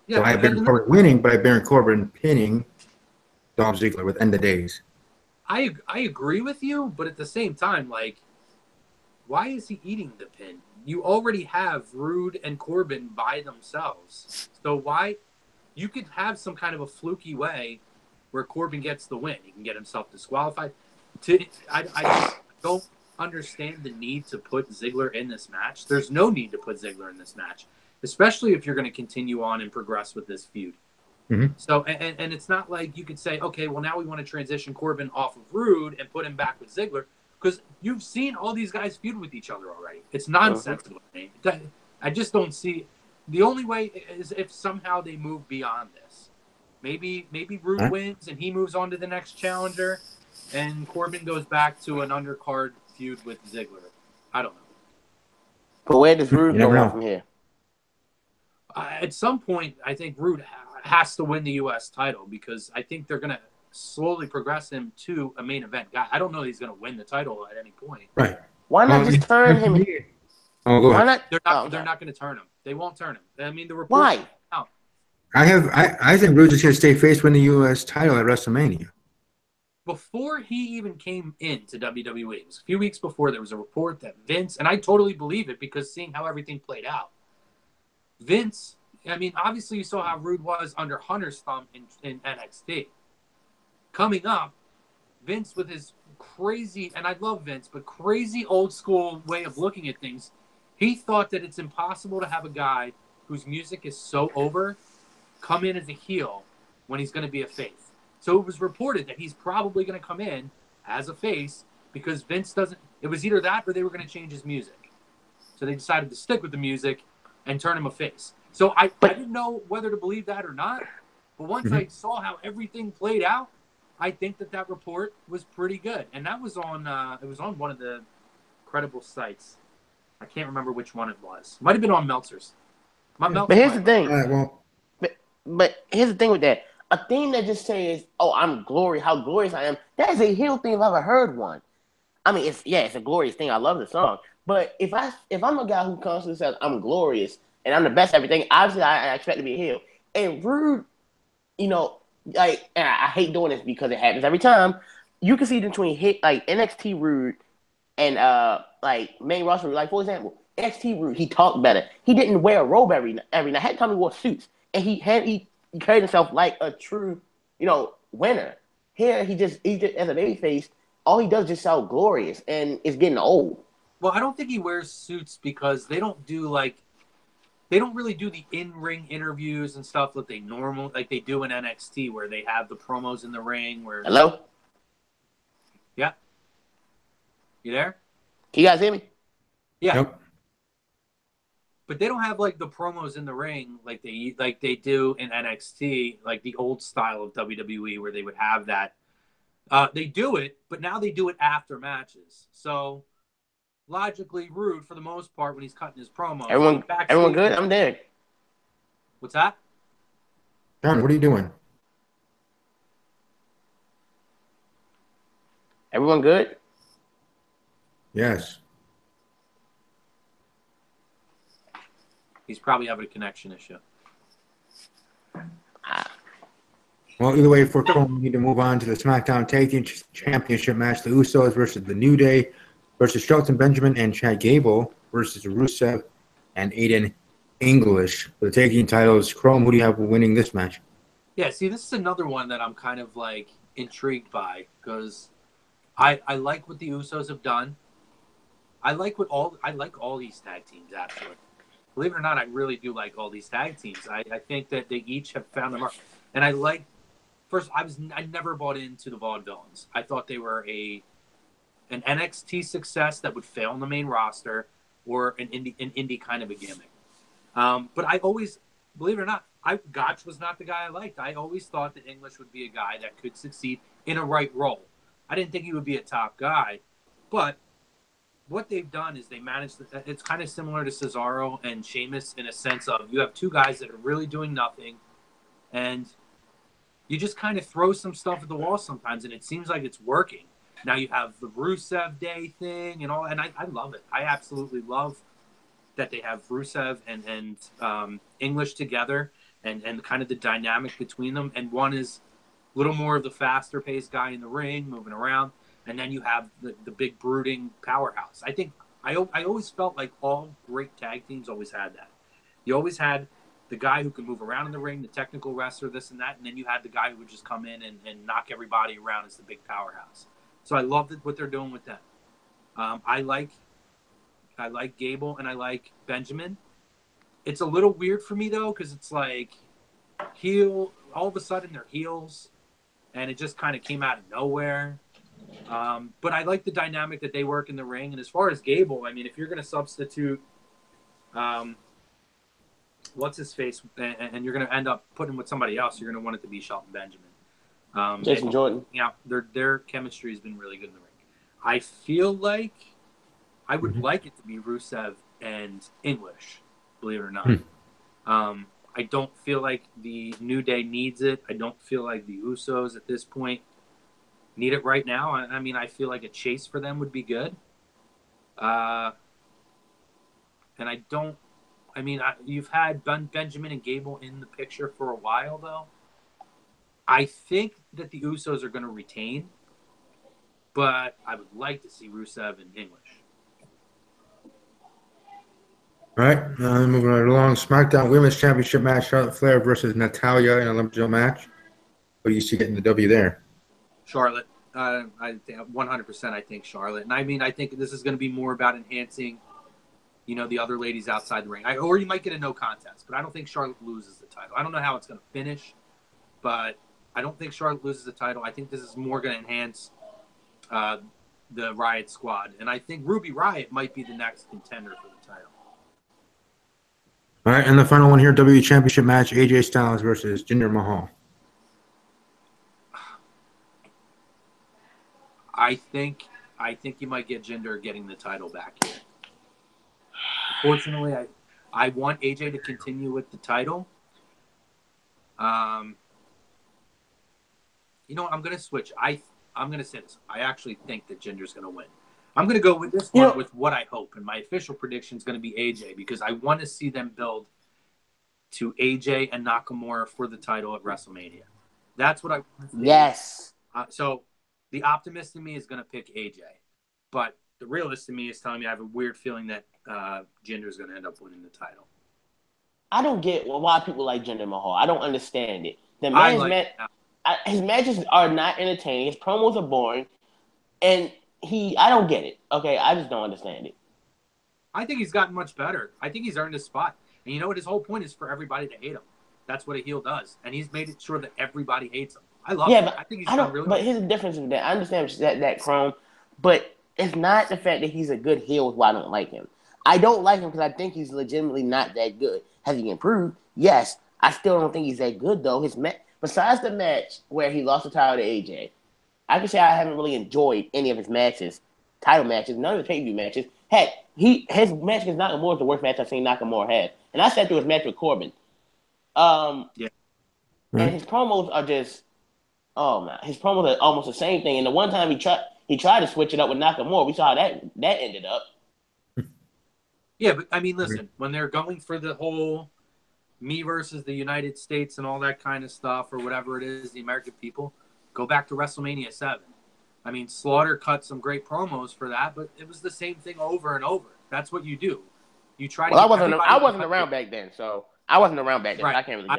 Yeah, so I have Baron Corbin winning, but I have Baron Corbin pinning Dolph Ziggler with End of Days. I agree with you, but at the same time, like, why is he eating the pin? You already have Rude and Corbin by themselves. So why? You could have some kind of a fluky way where Corbin gets the win. He can get himself disqualified. I just don't understand the need to put Ziggler in this match. There's no need to put Ziggler in this match, especially if you're going to continue on and progress with this feud. Mm-hmm. So, and it's not like you could say, okay, well, now we want to transition Corbin off of Rude and put him back with Ziggler, because you've seen all these guys feud with each other already. It's nonsensical to me. I just don't see. The only way is if somehow they move beyond this. Maybe Rude wins and he moves on to the next challenger, and Corbin goes back to an undercard feud with Ziggler. I don't know. But where does Rude go on from here? At some point, I think Rude has to win the U.S. title, because I think they're going to slowly progress him to a main event guy. I don't know that he's going to win the title at any point. Right. Why not just turn him? Why not? They're not going to turn him. They won't turn him. I mean, the report. Why? Out. I think Rude is going to stay face, win the U.S. title at WrestleMania. Before he even came into WWE, it was a few weeks before, there was a report that Vince, and I totally believe it because seeing how everything played out, Vince, I mean, obviously you saw how Rude was under Hunter's thumb in NXT. Coming up, Vince with his crazy, and I love Vince, but crazy old school way of looking at things, he thought that it's impossible to have a guy whose music is so over come in as a heel when he's going to be a face. So it was reported that he's probably going to come in as a face because Vince doesn't. It was either that or they were going to change his music. So they decided to stick with the music and turn him a face. So I didn't know whether to believe that or not. But once I saw how everything played out, I think that report was pretty good. And that was on it was on one of the credible sites. I can't remember which one it was. Might have been on Meltzer's. But here's the thing. But here's the thing with that. A thing that just says, "Oh, I'm glorious, how glorious I am." That is a heel thing if I've ever heard one. I mean, it's a glorious thing. I love the song. But if I'm a guy who constantly says I'm glorious and I'm the best at everything, obviously I expect to be a heel. And Rude, and I hate doing this because it happens every time. You can see between NXT Rude and main roster. Like, for example, NXT Rude, he talked better. He didn't wear a robe every night. Half the time he wore suits, and he carried himself like a true, winner. Here he just as a babyface, all he does is just sound glorious, and it's getting old. Well, I don't think he wears suits because they don't really do the in-ring interviews and stuff that they they do in NXT, where they have the promos in the ring. Hello? Yeah. You there? Can you guys hear me? Yeah. Yep. But they don't have like the promos in the ring like they do in NXT, like the old style of WWE where they would have that. They do it, but now they do it after matches. So logically, Rude for the most part when he's cutting his promos. Everyone good? I'm there. What's that? John, what are you doing? Everyone good? Yes. He's probably having a connection issue. Well, either way, for Chrome, we need to move on to the SmackDown Tag Team Championship match. The Usos versus the New Day versus Shelton Benjamin and Chad Gable versus Rusev and Aiden English for the tag team titles. Chrome, who do you have winning this match? Yeah, see, this is another one that I'm kind of like intrigued by because I like what the Usos have done. I like all these tag teams actually. Believe it or not, I really do like all these tag teams. I think that they each have found their mark, and I like. First, I never bought into the Vaudevillains. I thought they were an NXT success that would fail on the main roster or an indie kind of a gimmick. But I always, believe it or not, Gotch was not the guy I liked. I always thought that English would be a guy that could succeed in a right role. I didn't think he would be a top guy, but what they've done is they managed. It's kind of similar to Cesaro and Sheamus in a sense of you have two guys that are really doing nothing, and you just kind of throw some stuff at the wall sometimes, and it seems like it's working. Now you have the Rusev Day thing and all, and I love it. I absolutely love that they have Rusev and English together and kind of the dynamic between them. And one is a little more of the faster-paced guy in the ring, moving around, and then you have the big brooding powerhouse. I think I always felt like all great tag teams always had that. You always had the guy who could move around in the ring, the technical wrestler, this and that, and then you had the guy who would just come in and knock everybody around as the big powerhouse. So I love what they're doing with them. I like Gable and I like Benjamin. It's a little weird for me though because it's like all of a sudden they're heels, and it just kind of came out of nowhere. But I like the dynamic that they work in the ring. And as far as Gable, I mean, if you're going to substitute what's his face, and you're going to end up putting him with somebody else, you're going to want it to be Shelton Benjamin. Jason Jordan. Yeah, their chemistry has been really good in the ring. I feel like I would like it to be Rusev and English, believe it or not. I don't feel like the New Day needs it. I don't feel like the Usos at this point need it right now. I mean, I feel like a chase for them would be good. And you've had Benjamin and Gable in the picture for a while, though. I think that the Usos are going to retain, but I would like to see Rusev and English. All right, moving right along. SmackDown Women's Championship match: Charlotte Flair versus Natalya in a lumberjack match. What do you see getting the W there? Charlotte. I 100%. I think Charlotte, and I think this is going to be more about enhancing, the other ladies outside the ring. Or you might get a no contest, but I don't think Charlotte loses the title. I don't know how it's going to finish, but I don't think Charlotte loses the title. I think this is more going to enhance the Riot Squad, and I think Ruby Riott might be the next contender for the title. All right, and the final one here, WWE Championship match: AJ Styles versus Jinder Mahal. I think you might get Jinder getting the title back here. Unfortunately, I want AJ to continue with the title. I'm going to switch. I'm going to say this. I actually think that Jinder's going to win. I'm going to go with this one with what I hope, and my official prediction is going to be AJ because I want to see them build to AJ and Nakamura for the title at WrestleMania. That's what I want to see. Yes. So the optimist in me is going to pick AJ, but the realist in me is telling me I have a weird feeling that Jinder is going to end up winning the title. I don't get why people like Jinder Mahal. I don't understand it. His matches are not entertaining. His promos are boring, and I don't get it. Okay, I just don't understand it. I think he's gotten much better. I think he's earned his spot. And you know what? His whole point is for everybody to hate him. That's what a heel does, and he's made it sure that everybody hates him. I love him. I think he's done really well. But here's the difference with that. I understand that Chrome, but it's not the fact that he's a good heel is why I don't like him. I don't like him because I think he's legitimately not that good. Has he improved? Yes. I still don't think he's that good though. Besides the match where he lost the title to AJ, I can say I haven't really enjoyed any of his matches, title matches, none of his pay-per-view matches. Heck, his match against Nakamura is the worst match I've seen Nakamura have. And I sat through his match with Corbin. Yeah. And his promos are just, oh man, his promos are almost the same thing. And the one time he tried to switch it up with Nakamura, we saw how that ended up. Yeah, but I mean, listen, when they're going for the whole me versus the United States and all that kind of stuff, or whatever it is, the American people, go back to WrestleMania 7. I mean, Slaughter cut some great promos for that, but it was the same thing over and over. That's what you do. You try to. Well, I wasn't around back then, so I wasn't around back then. Right. So I can't really.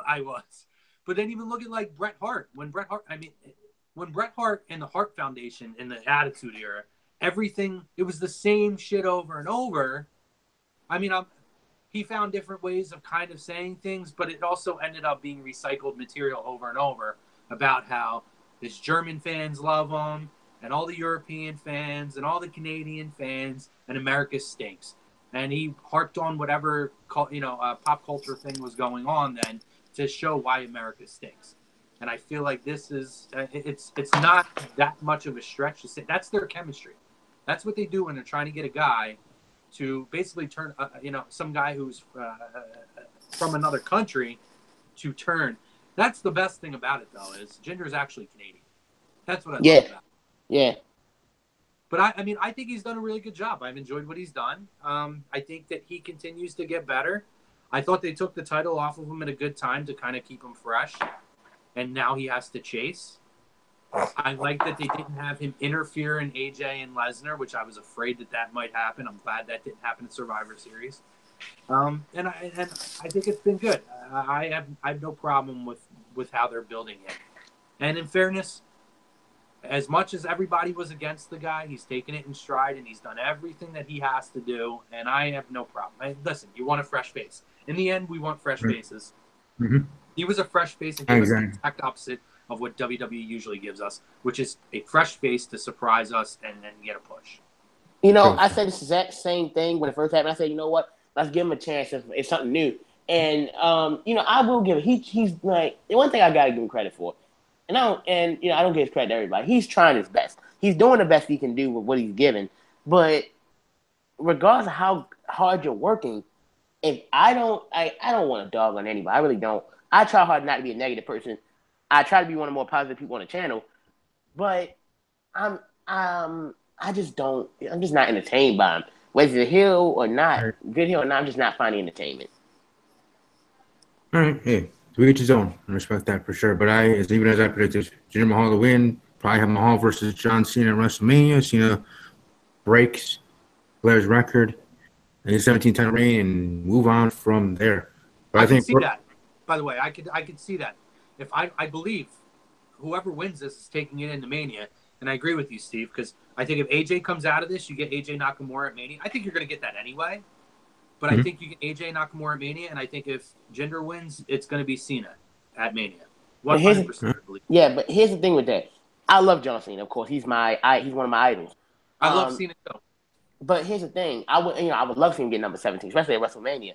I was. But then even look at like Bret Hart. When Bret Hart and the Hart Foundation in the Attitude Era, everything, it was the same shit over and over. I mean, he found different ways of kind of saying things, but it also ended up being recycled material over and over about how his German fans love him, and all the European fans, and all the Canadian fans, and America stinks. And he harped on whatever pop culture thing was going on then to show why America stinks. And I feel like this is it's not that much of a stretch to say that's their chemistry. That's what they do when they're trying to get a guy to basically turn some guy who's from another country to turn. That's the best thing about it, though, is Jinder is actually Canadian. That's what I love about it. Yeah. But I think he's done a really good job. I've enjoyed what he's done. I think that he continues to get better. I thought they took the title off of him at a good time to kind of keep him fresh, and now he has to chase. I like that they didn't have him interfere in AJ and Lesnar, which I was afraid that might happen. I'm glad that didn't happen in Survivor Series. And I think it's been good. I have no problem with how they're building him. And in fairness, as much as everybody was against the guy, he's taken it in stride and he's done everything that he has to do. And I have no problem. Listen, you want a fresh face. In the end, we want fresh faces. Mm-hmm. He was a fresh face and gave us the exact opposite of what WWE usually gives us, which is a fresh face to surprise us and then get a push. I said this exact same thing when it first happened. I said, you know what? Let's give him a chance if it's something new. And I will give it. He's like the one thing I gotta give him credit for. And I don't give his credit to everybody. He's trying his best. He's doing the best he can do with what he's given. But regardless of how hard you're working, if I don't want to dog on anybody. I really don't. I try hard not to be a negative person. I try to be one of the more positive people on the channel. But I'm just not entertained by him. Whether it's a heel or not, good heel or not, I'm just not finding entertainment. All right, hey, to each his own. I respect that for sure. But even as I predicted, Jinder Mahal to win. Probably have Mahal versus John Cena at WrestleMania. Cena breaks Blair's record and his 17-time reign and move on from there. But I think see that. By the way, I could see that. If I believe whoever wins this is taking it into Mania, and I agree with you, Steve, because I think if AJ comes out of this, you get AJ Nakamura at Mania. I think you're going to get that anyway. But I think you get AJ Nakamura at Mania, and I think if Jinder wins, it's going to be Cena at Mania. 100%. Yeah, but here's the thing with that. I love John Cena, of course. He's one of my idols. I love Cena too. But here's the thing. I would love to see him get number 17, especially at WrestleMania.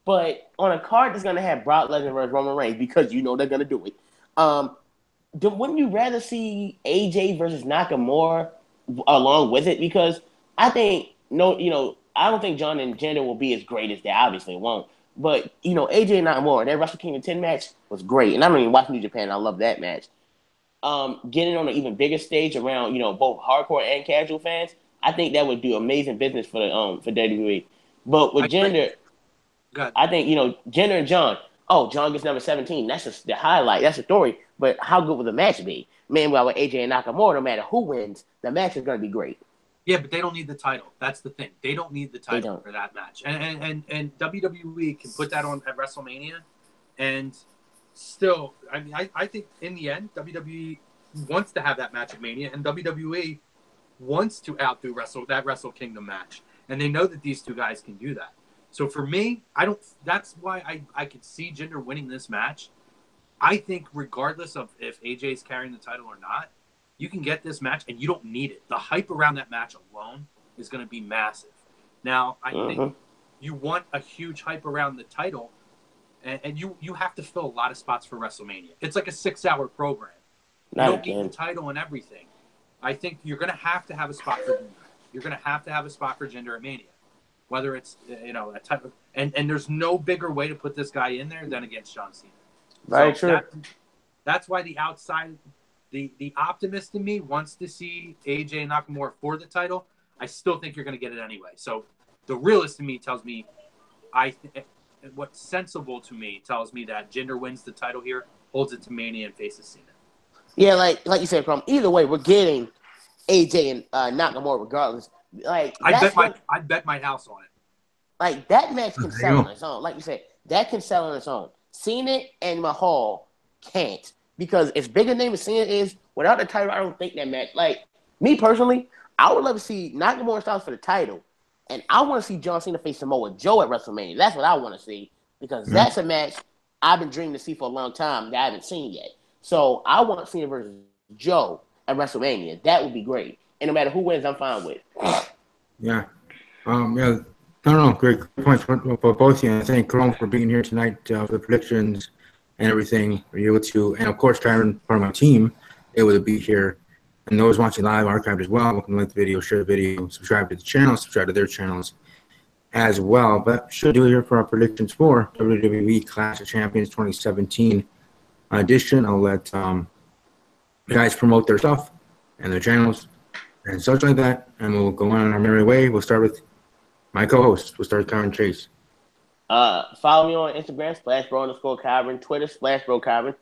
But on a card that's going to have Brock Lesnar versus Roman Reigns, because they're going to do it, wouldn't you rather see AJ versus Nakamura along with it? Because I think, I don't think John and Jinder will be as great as they obviously won't. But, AJ and Nakamura, that Wrestle Kingdom 10 match was great. And I don't even watch New Japan. I love that match. Getting on an even bigger stage around, both hardcore and casual fans, I think that would do amazing business for WWE. But with Jinder, I think, Jinder and John, John gets number 17. That's the highlight. That's the story. But how good will the match be? Meanwhile, with AJ and Nakamura, no matter who wins, the match is going to be great. Yeah, but they don't need the title. That's the thing. They don't need the title for that match. And WWE can put that on at WrestleMania. And still, I think in the end, WWE wants to have that match at Mania. And WWE wants to outdo that Wrestle Kingdom match. And they know that these two guys can do that. So for me, that's why I could see Jinder winning this match. I think regardless of if AJ's carrying the title or not, you can get this match and you don't need it. The hype around that match alone is going to be massive. Now, I think you want a huge hype around the title, and you have to fill a lot of spots for WrestleMania. It's like a 6-hour program. You don't need the title and everything. I think you're going to have a spot for Jinder. You're going to have a spot for Jinder at Mania. Whether it's, a type of, and there's no bigger way to put this guy in there than against John Cena. Very true. That's why the optimist in me wants to see AJ Nakamura for the title. I still think you're going to get it anyway. So the realist in me tells me, what's sensible to me tells me that Jinder wins the title here, holds it to Mania, and faces Cena. Yeah, like you said, Crum. Either way, we're getting AJ and Nakamura regardless. Like I'd bet my house on it. Like that match can sell on its own. Like you said, that can sell on its own. Cena and Mahal can't, because as big a name as Cena is, without the title, I don't think that match. Like me personally, I would love to see Nakamura Styles for the title, and I want to see John Cena face Samoa Joe at WrestleMania. That's what I want to see, because that's a match I've been dreaming to see for a long time that I haven't seen yet. So I want Cena versus Joe at WrestleMania. That would be great. And no matter who wins, I'm fine with. Yeah. I don't know. Great points for both of you. And thank Chrome for being here tonight for the predictions and everything. Were you able to, and of course, Kyron, part of my team, able to be here. And those watching live, archived as well. Welcome to like the video, share the video, subscribe to the channel, subscribe to their channels as well. But should do here for our predictions for WWE Clash of Champions 2017 edition. I'll let the guys promote their stuff and their channels and such like that, and we'll go on our merry way. We'll start with my co-host. We'll start with Kyron Chase. Follow me on Instagram, /bro_Kyron, Twitter, /bro_Kyron,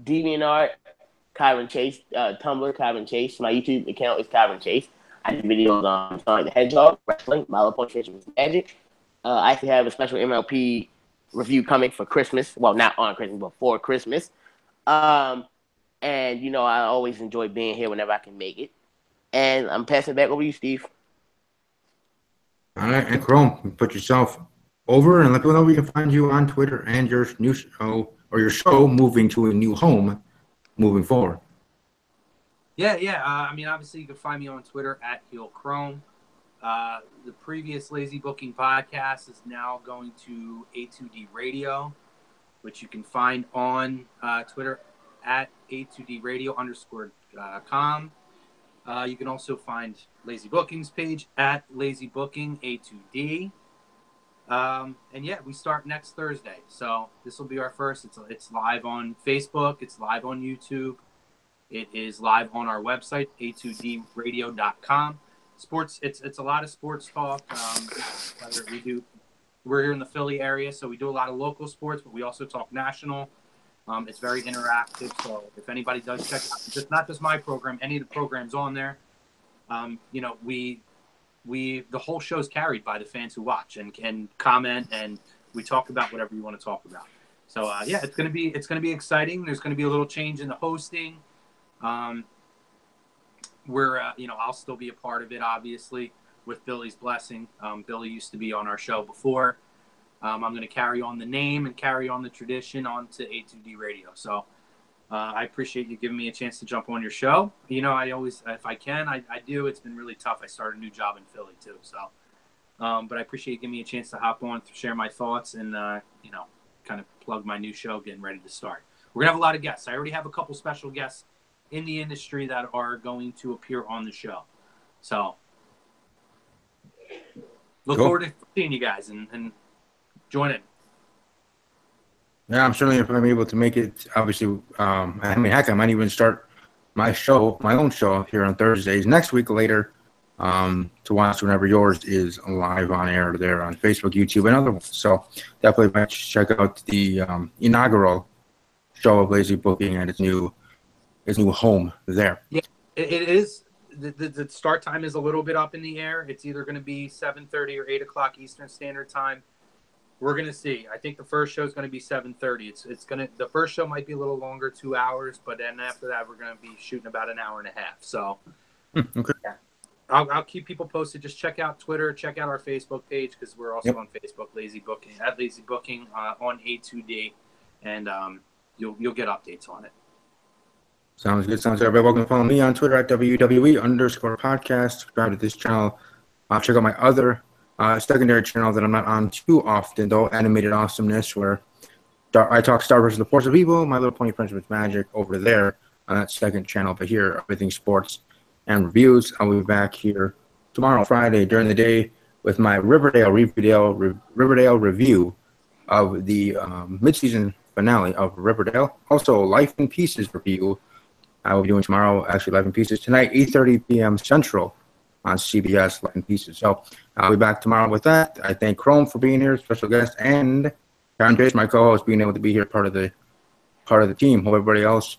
DeviantArt, Kyron Chase, Tumblr, Kyron Chase. My YouTube account is Kyron Chase. I do videos on Sonic the Hedgehog, wrestling, My Little Pony Adventures with Magic. I actually have a special MLP review coming for Christmas. Well, not on Christmas, but for Christmas. And, I always enjoy being here whenever I can make it. And I'm passing it back over to you, Steve. All right, and Chrome, put yourself over and let people know we can find you on Twitter and your new show, or your show moving to a new home moving forward. Yeah. Obviously, you can find me on Twitter @HeelChrome. The previous Lazy Booking podcast is now going to A2D Radio, which you can find on Twitter @A2DRadio_com. You can also find Lazy Booking's page @LazyBookingA2D. We start next Thursday. So this will be our first. It's live on Facebook. It's live on YouTube. It is live on our website, A2DRadio.com. Sports. It's a lot of sports talk. We're here in the Philly area, so we do a lot of local sports, but we also talk national. It's very interactive, so if anybody does check out, not just my program, any of the programs on there, the whole show's carried by the fans who watch and can comment, and we talk about whatever you want to talk about. So it's gonna be exciting. There's gonna be a little change in the hosting. I'll still be a part of it, obviously, with Billy's blessing. Billy used to be on our show before. I'm going to carry on the name and carry on the tradition onto A2D Radio. So I appreciate you giving me a chance to jump on your show. I always, if I can, I do. It's been really tough. I started a new job in Philly too. So, but I appreciate you giving me a chance to hop on, to share my thoughts, and kind of plug my new show, getting ready to start. We're going to have a lot of guests. I already have a couple special guests in the industry that are going to appear on the show. So look forward to seeing you guys and join in. Yeah, I'm certainly, if I'm able to make it, obviously, I might even start my own show here on Thursdays next week later to watch whenever yours is live on air there on Facebook, YouTube, and other ones. So definitely might check out the inaugural show of Lazy Booking and its new home there. Yeah, it is. The start time is a little bit up in the air. It's either going to be 7:30 or 8 o'clock Eastern Standard Time. We're going to see. I think the first show is going to be 7:30. The first show might be a little longer, 2 hours, but then after that, we're going to be shooting about an hour and a half. So, okay. Yeah. I'll keep people posted. Just check out Twitter, check out our Facebook page, because we're also on Facebook, Lazy Booking, @Lazy Booking on A2D, and you'll get updates on it. Sounds good. Everybody, welcome to follow me on Twitter @WWE_podcast. Subscribe to this channel Check out my other secondary channel that I'm not on too often, though, Animated Awesomeness, where I talk Star Wars: The Force of Evil, My Little Pony Friendship with Magic over there on that second channel. But here, everything sports and reviews. I'll be back here tomorrow, Friday, during the day with my Riverdale review of the mid-season finale of Riverdale. Also, Life in Pieces review I will be doing tomorrow, actually Life in Pieces. Tonight, 8:30 p.m. Central on CBS, Life in Pieces. So I'll be back tomorrow with that. I thank Chrome for being here, special guest, and Andres, my co-host, being able to be here, part of the team. Hope everybody else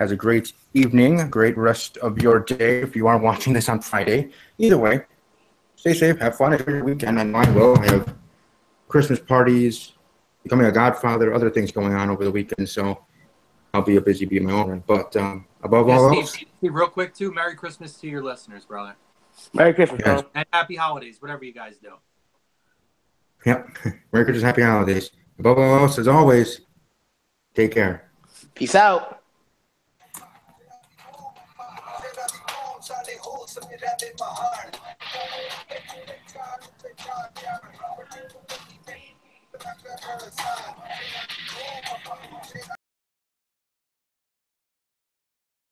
has a great evening, a great rest of your day if you are watching this on Friday. Either way, stay safe, have fun, enjoy your weekend, and mine will. I have Christmas parties, becoming a godfather, other things going on over the weekend, so I'll be a busy bee of my own. But above all else, Steve, real quick too, Merry Christmas to your listeners, brother. Merry Christmas, bro. And Happy Holidays, whatever you guys do. Yep. Merry Christmas, Happy Holidays. Above all else, as always, take care. Peace out.